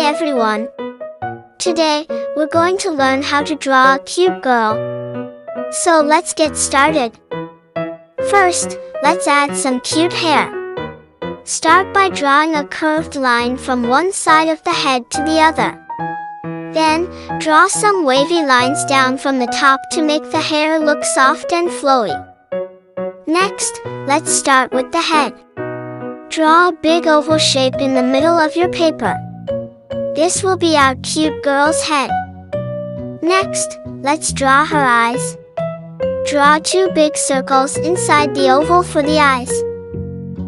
everyone! Today, we're going to learn how to draw a cute girl. So let's get started. First, let's add some cute hair. Start by drawing a curved line from one side of the head to the other. Then, draw some wavy lines down from the top to make the hair look soft and flowy. Next, let's start with the head. Draw a big oval shape in the middle of your paper. This will be our cute girl's head. Next, let's draw her eyes. Draw two big circles inside the oval for the eyes.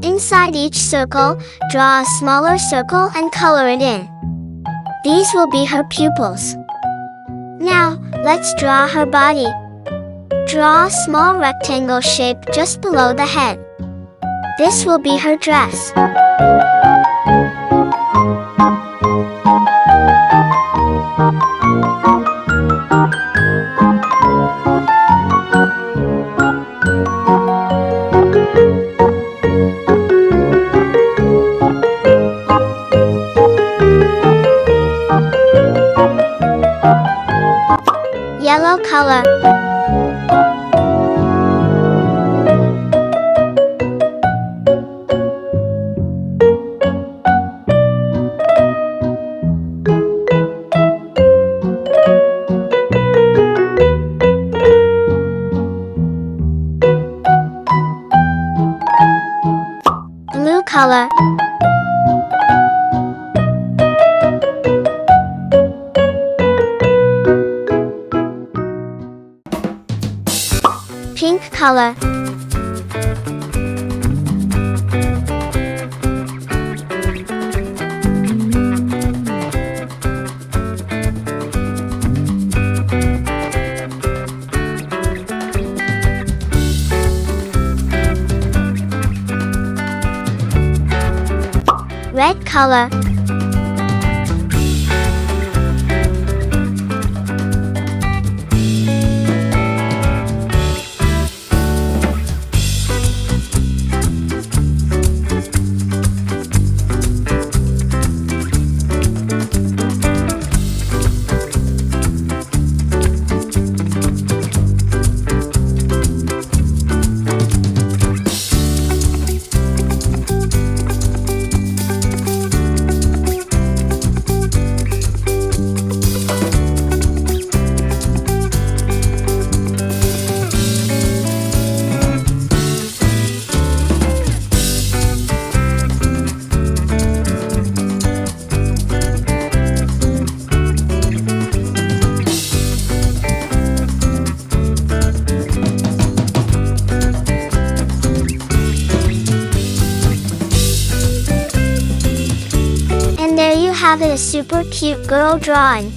Inside each circle, draw a smaller circle and color it in. These will be her pupils. Now, let's draw her body. Draw a small rectangle shape just below the head. This will be her dress. Yellow color. Blue color. Pink color. Red color. There you have it, a super cute girl drawing.